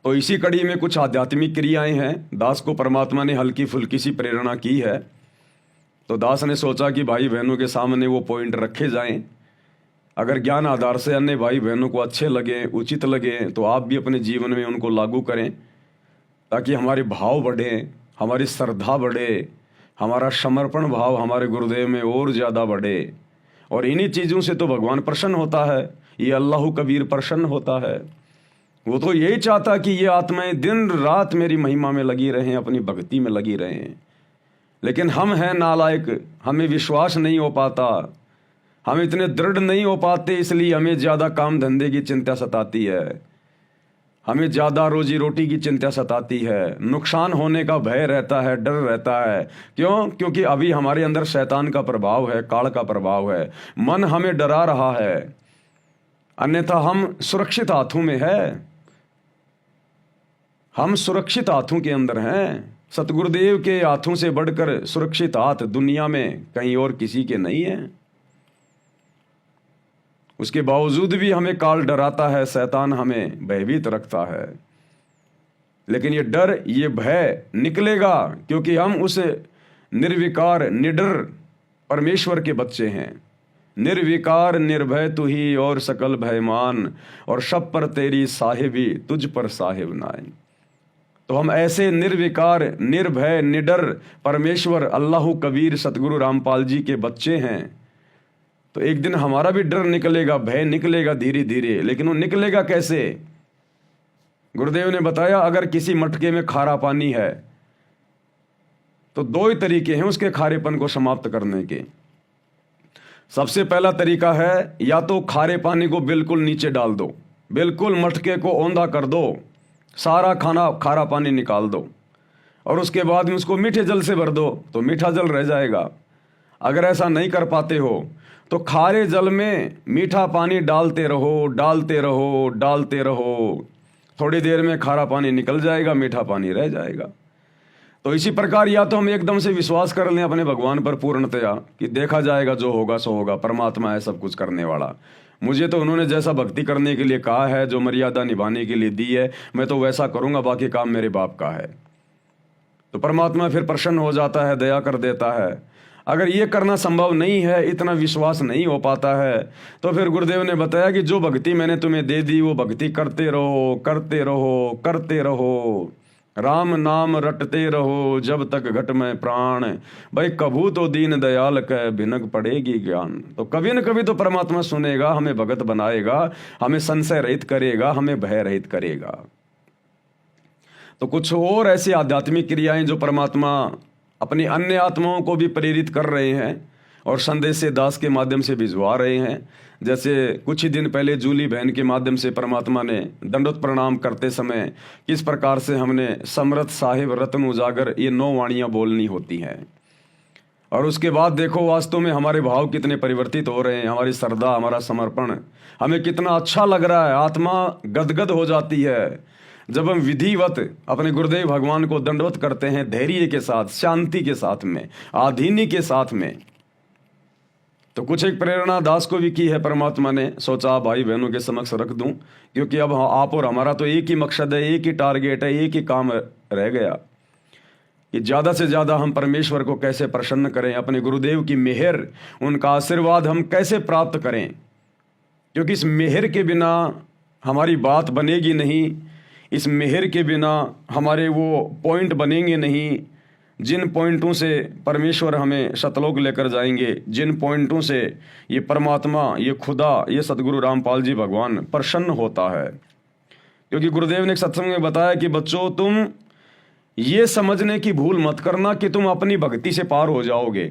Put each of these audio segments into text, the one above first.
तो इसी कड़ी में कुछ आध्यात्मिक क्रियाएं हैं। दास को परमात्मा ने हल्की फुल्की सी प्रेरणा की है, तो दास ने सोचा कि भाई बहनों के सामने वो पॉइंट रखे जाएं। अगर ज्ञान आधार से अन्य भाई बहनों को अच्छे लगे, उचित लगे, तो आप भी अपने जीवन में उनको लागू करें, ताकि हमारे भाव बढ़े, हमारी श्रद्धा बढ़े, हमारा समर्पण भाव हमारे गुरुदेव में और ज़्यादा बढ़े। और इन्हीं चीज़ों से तो भगवान प्रसन्न होता है, ये अल्लाह कबीर प्रसन्न होता है। वो तो यही चाहता कि ये आत्माएं दिन रात मेरी महिमा में लगी रहें, अपनी भक्ति में लगी रहें। लेकिन हम हैं नालायक, हमें विश्वास नहीं हो पाता, हम इतने दृढ़ नहीं हो पाते, इसलिए हमें ज़्यादा काम धंधे की चिंता सताती है, हमें ज़्यादा रोजी रोटी की चिंता सताती है, नुकसान होने का भय रहता है, डर रहता है। क्यों? क्योंकि अभी हमारे अंदर शैतान का प्रभाव है, काल का प्रभाव है, मन हमें डरा रहा है। अन्यथा हम सुरक्षित हाथों में है, हम सुरक्षित हाथों के अंदर हैं। सतगुरुदेव के हाथों से बढ़कर सुरक्षित हाथ दुनिया में कहीं और किसी के नहीं है। उसके बावजूद भी हमें काल डराता है, शैतान हमें भयभीत रखता है। लेकिन ये डर, ये भय निकलेगा, क्योंकि हम उस निर्विकार निडर परमेश्वर के बच्चे हैं। निर्विकार निर्भय तू ही और सकल भयमान, और सब पर तेरी साहिबी तुझ पर साहिब नाय। तो हम ऐसे निर्विकार निर्भय निडर परमेश्वर अल्लाह कबीर सतगुरु रामपाल जी के बच्चे हैं। तो एक दिन हमारा भी डर निकलेगा, भय निकलेगा धीरे धीरे। लेकिन वो निकलेगा कैसे? गुरुदेव ने बताया, अगर किसी मटके में खारा पानी है तो दो ही तरीके हैं उसके खारेपन को समाप्त करने के। सबसे पहला तरीका है, या तो खारे पानी को बिल्कुल नीचे डाल दो, बिल्कुल मटके को औंधा कर दो, सारा खारा पानी निकाल दो, और उसके बाद में उसको मीठे जल से भर दो, तो मीठा जल रह जाएगा। अगर ऐसा नहीं कर पाते हो तो खारे जल में मीठा पानी डालते रहो, डालते रहो, डालते रहो, थोड़ी देर में खारा पानी निकल जाएगा, मीठा पानी रह जाएगा। तो इसी प्रकार या तो हम एकदम से विश्वास कर लें अपने भगवान पर पूर्णतया कि देखा जाएगा, जो होगा सो होगा, परमात्मा है सब कुछ करने वाला, मुझे तो उन्होंने जैसा भक्ति करने के लिए कहा है, जो मर्यादा निभाने के लिए दी है, मैं तो वैसा करूँगा, बाकी काम मेरे बाप का है। तो परमात्मा फिर प्रसन्न हो जाता है, दया कर देता है। अगर ये करना संभव नहीं है, इतना विश्वास नहीं हो पाता है, तो फिर गुरुदेव ने बताया कि जो भक्ति मैंने तुम्हें दे दी वो भक्ति करते रहो, करते रहो, करते रहो, राम नाम रटते रहो जब तक घट में प्राण। भाई कभू तो दीन दयाल कह भिनक पड़ेगी ज्ञान। तो कभी न कभी तो परमात्मा सुनेगा, हमें भगत बनाएगा, हमें संशय रहित करेगा, हमें भय रहित करेगा। तो कुछ और ऐसी आध्यात्मिक क्रियाएं जो परमात्मा अपनी अन्य आत्माओं को भी प्रेरित कर रहे हैं और संदेश से दास के माध्यम से भिजवा रहे हैं। जैसे कुछ ही दिन पहले जूली बहन के माध्यम से परमात्मा ने दंडोत प्रणाम करते समय किस प्रकार से हमने समर्थ साहिब रत्न उजागर ये 9 वाणियाँ बोलनी होती हैं। और उसके बाद देखो वास्तव में हमारे भाव कितने परिवर्तित हो रहे हैं, हमारी श्रद्धा, हमारा समर्पण, हमें कितना अच्छा लग रहा है, आत्मा गदगद हो जाती है जब हम विधिवत अपने गुरुदेव भगवान को दंडवत करते हैं, धैर्य के साथ, शांति के साथ में, आधीनी के साथ में। तो कुछ एक प्रेरणा दास को भी की है परमात्मा ने, सोचा भाई बहनों के समक्ष रख दूं, क्योंकि अब आप और हमारा तो एक ही मकसद है, एक ही टारगेट है, एक ही काम रह गया कि ज़्यादा से ज़्यादा हम परमेश्वर को कैसे प्रसन्न करें, अपने गुरुदेव की मेहर, उनका आशीर्वाद हम कैसे प्राप्त करें। क्योंकि इस मेहर के बिना हमारी बात बनेगी नहीं, इस मेहर के बिना हमारे वो पॉइंट बनेंगे नहीं जिन पॉइंटों से परमेश्वर हमें सतलोक लेकर जाएंगे, जिन पॉइंटों से ये परमात्मा, ये खुदा, ये सतगुरु रामपाल जी भगवान प्रसन्न होता है। क्योंकि गुरुदेव ने एक सत्संग में बताया कि बच्चों, तुम ये समझने की भूल मत करना कि तुम अपनी भक्ति से पार हो जाओगे।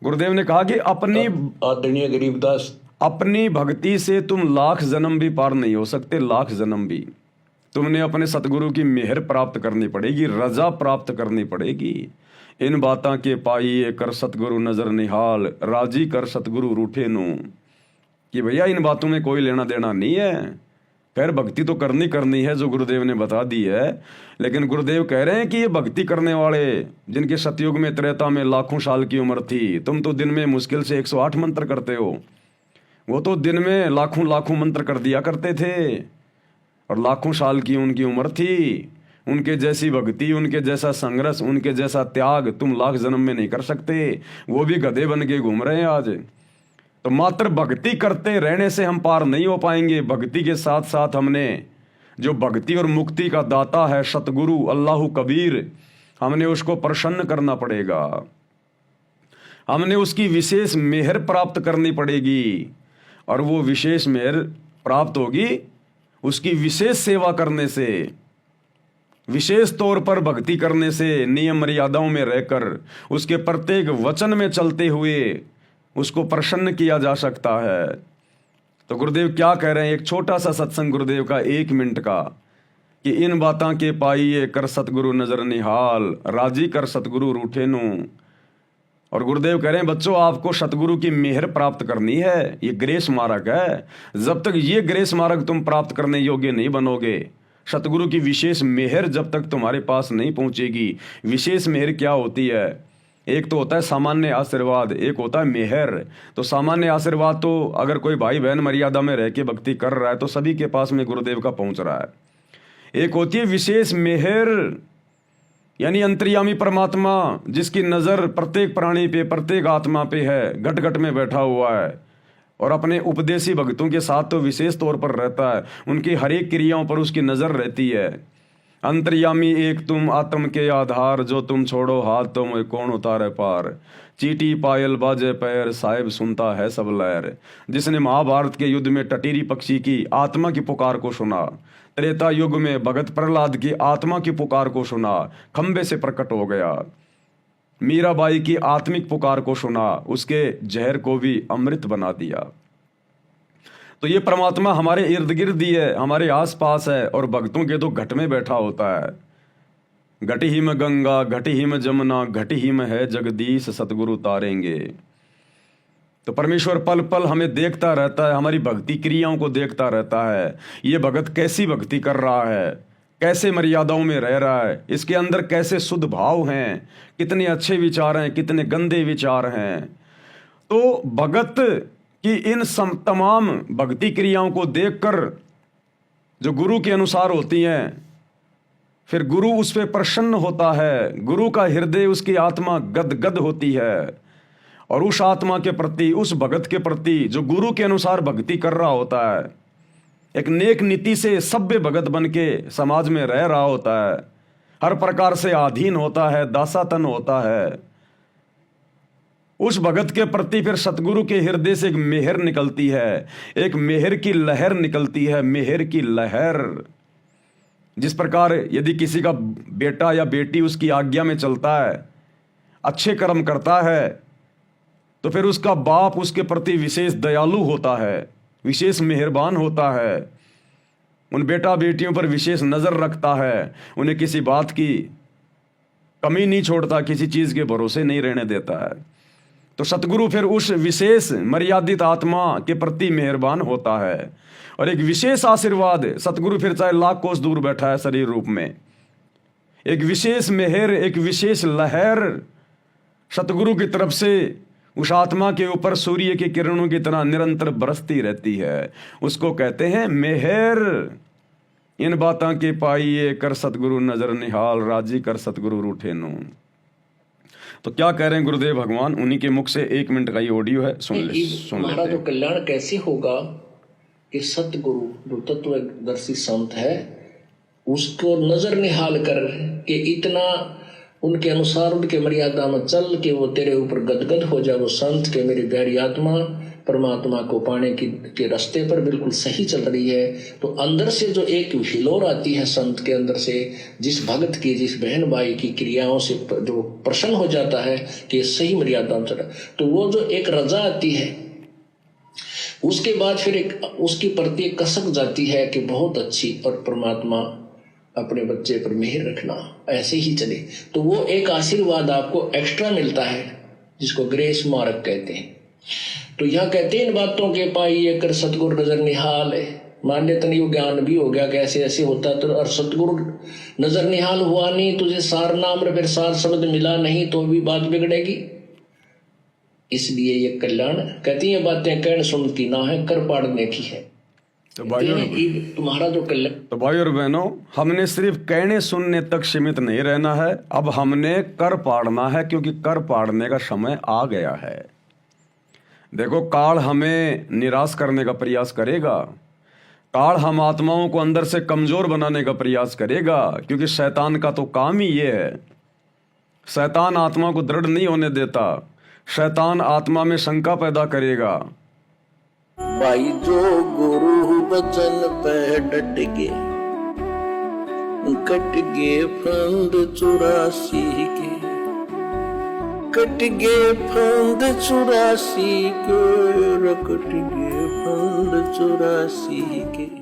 गुरुदेव ने कहा कि अपनी आदरणीय गरीबदास, अपनी भक्ति से तुम लाख जन्म भी पार नहीं हो सकते, लाख जन्म भी। तुमने अपने सतगुरु की मेहर प्राप्त करनी पड़ेगी, रजा प्राप्त करनी पड़ेगी। इन बातां के पाइए कर सतगुरु नजर निहाल, राजी कर सतगुरु रूठे नू। कि भैया इन बातों में कोई लेना देना नहीं है, खैर भक्ति तो करनी है जो गुरुदेव ने बता दी है। लेकिन गुरुदेव कह रहे हैं कि ये भक्ति करने वाले जिनके सतयुग में त्रेता में लाखों साल की उम्र थी, तुम तो दिन में मुश्किल से 108 मंत्र करते हो, वो तो दिन में लाखों लाखों मंत्र कर दिया करते थे। और लाखों साल की उनकी उम्र थी। उनके जैसी भक्ति, उनके जैसा संघर्ष, उनके जैसा त्याग तुम लाख जन्म में नहीं कर सकते। वो भी गधे बन के घूम रहे हैं आज। तो मात्र भक्ति करते रहने से हम पार नहीं हो पाएंगे। भक्ति के साथ साथ हमने जो भक्ति और मुक्ति का दाता है सतगुरु अल्लाह कबीर, हमने उसको प्रसन्न करना पड़ेगा। हमने उसकी विशेष मेहर प्राप्त करनी पड़ेगी। और वो विशेष मेहर प्राप्त होगी उसकी विशेष सेवा करने से, विशेष तौर पर भक्ति करने से, नियम मर्यादाओं में रहकर उसके प्रत्येक वचन में चलते हुए उसको प्रसन्न किया जा सकता है। तो गुरुदेव क्या कह रहे हैं, एक छोटा सा सत्संग गुरुदेव का 1 मिनट का, कि इन बातां के पाइए कर सतगुरु नजर निहाल, राजी कर सतगुरु रूठे नू। और गुरुदेव कह रहे हैं बच्चों, आपको सतगुरु की मेहर प्राप्त करनी है। ये ग्रेस मार्ग है। जब तक ये ग्रेस मार्ग तुम प्राप्त करने योग्य नहीं बनोगे, सतगुरु की विशेष मेहर जब तक तुम्हारे पास नहीं पहुंचेगी। विशेष मेहर क्या होती है? एक तो होता है सामान्य आशीर्वाद, एक होता है मेहर। तो सामान्य आशीर्वाद तो अगर कोई भाई बहन मर्यादा में रह के भक्ति कर रहा है तो सभी के पास में गुरुदेव का पहुंच रहा है। एक होती है विशेष मेहर, यानी अंतर्यामी परमात्मा जिसकी नज़र प्रत्येक प्राणी पे, प्रत्येक आत्मा पे है, घट घट में बैठा हुआ है और अपने उपदेशी भक्तों के साथ तो विशेष तौर पर रहता है। उनकी हर एक क्रियाओं पर उसकी नज़र रहती है। अंतर्यामी एक तुम आत्म के आधार, जो तुम छोड़ो हाथ तो मैं कौन उतारे पार। चीटी पायल बाजे पैर, साहिब सुनता है सब लहर। जिसने महाभारत के युद्ध में टटीरी पक्षी की आत्मा की पुकार को सुना, त्रेता युग में भगत प्रहलाद की आत्मा की पुकार को सुना, खंबे से प्रकट हो गया। मीराबाई की आत्मिक पुकार को सुना, उसके जहर को भी अमृत बना दिया। तो ये परमात्मा हमारे इर्द गिर्द ही है, हमारे आसपास है। और भक्तों के तो घट में बैठा होता है। घट ही में गंगा, घट ही में जमुना, घट ही में है जगदीश, सतगुरु तारेंगे। तो परमेश्वर पल पल हमें देखता रहता है, हमारी भक्ति क्रियाओं को देखता रहता है। ये भगत कैसी भक्ति कर रहा है, कैसे मर्यादाओं में रह रहा है, इसके अंदर कैसे शुद्ध भाव हैं, कितने अच्छे विचार हैं, कितने गंदे विचार हैं। तो भगत की इन तमाम भक्ति क्रियाओं को देखकर जो गुरु के अनुसार होती हैं, फिर गुरु उस पर प्रसन्न होता है। गुरु का हृदय, उसकी आत्मा गदगद होती है। और उस आत्मा के प्रति, उस भगत के प्रति जो गुरु के अनुसार भक्ति कर रहा होता है, एक नेक नीति से सभ्य भगत बन के समाज में रह रहा होता है, हर प्रकार से अधीन होता है, दासातन होता है, उस भगत के प्रति फिर सतगुरु के हृदय से एक मेहर निकलती है, एक मेहर की लहर निकलती है। मेहर की लहर, जिस प्रकार यदि किसी का बेटा या बेटी उसकी आज्ञा में चलता है, अच्छे कर्म करता है, तो फिर उसका बाप उसके प्रति विशेष दयालु होता है, विशेष मेहरबान होता है, उन बेटा बेटियों पर विशेष नज़र रखता है, उन्हें किसी बात की कमी नहीं छोड़ता, किसी चीज़ के भरोसे नहीं रहने देता है। तो सतगुरु फिर उस विशेष मर्यादित आत्मा के प्रति मेहरबान होता है। और एक विशेष आशीर्वाद, सतगुरु फिर चाहे लाख कोस दूर बैठा है शरीर रूप में, एक विशेष मेहर, एक विशेष लहर सतगुरु की तरफ से उस आत्मा के ऊपर सूर्य की किरणों की तरह निरंतर बरसती रहती है। उसको कहते हैं मेहर। इन बातां के पाइए कर सतगुरु नजर निहाल, राजी कर सतगुरु रूठे नू। तो क्या कह रहे हैं गुरुदेव भगवान, उन्हीं के मुख से 1 मिनट का ये ऑडियो है, सुन लेते हैं। हमारा जो कल्याण कैसे होगा कि सतगुरु जो तत्वदर्शी संत है उसको नजर निहाल कर के इतना उनके अनुसार, उनके मर्यादा में चल के वो तेरे ऊपर गदगद हो जाए। वो संत के मेरी गहरी आत्मा परमात्मा को पाने के रास्ते पर बिल्कुल सही चल रही है। तो अंदर से जो एक हिलोर आती है संत के अंदर से, जिस भगत की, जिस बहन भाई की क्रियाओं से जो प्रसन्न हो जाता है कि सही मर्यादा में चला, तो वो जो एक रजा आती है, उसके बाद फिर एक उसके प्रति एक कसक जाती है कि बहुत अच्छी, और परमात्मा अपने बच्चे पर मेहर रखना, ऐसे ही चले। तो वो एक आशीर्वाद आपको एक्स्ट्रा मिलता है, जिसको ग्रेस मार्ग कहते हैं। तो यहाँ कहते हैं इन बातों के पाइए कर सतगुरु नजर निहाल है। मान लेते नहीं, ज्ञान भी हो गया कि ऐसे ऐसे होता, तो और सतगुरु नजर निहाल हुआ नहीं, तुझे सार नाम फिर सार शब्द मिला नहीं, तो भी बात बिगड़ेगी। इसलिए ये कल्याण कहती है बातें कहन सुनती ना है, कर पाड़ने की है। तो भाइयों, तुम्हारा जो कल्याण तो भाई और बहनों, हमने सिर्फ कहने सुनने तक सीमित नहीं रहना है, अब हमने कर पाड़ना है, क्योंकि कर पाड़ने का समय आ गया है। देखो, काल हमें निराश करने का प्रयास करेगा, काल हम आत्माओं को अंदर से कमजोर बनाने का प्रयास करेगा, क्योंकि शैतान का तो काम ही ये है। शैतान आत्मा को दृढ़ नहीं होने देता, शैतान आत्मा में शंका पैदा करेगा। भाई जो गुरु वचन पे डट गए, कट गए फंद 84 के, कट गए फंद 84 के, कट गए फंद 84 के।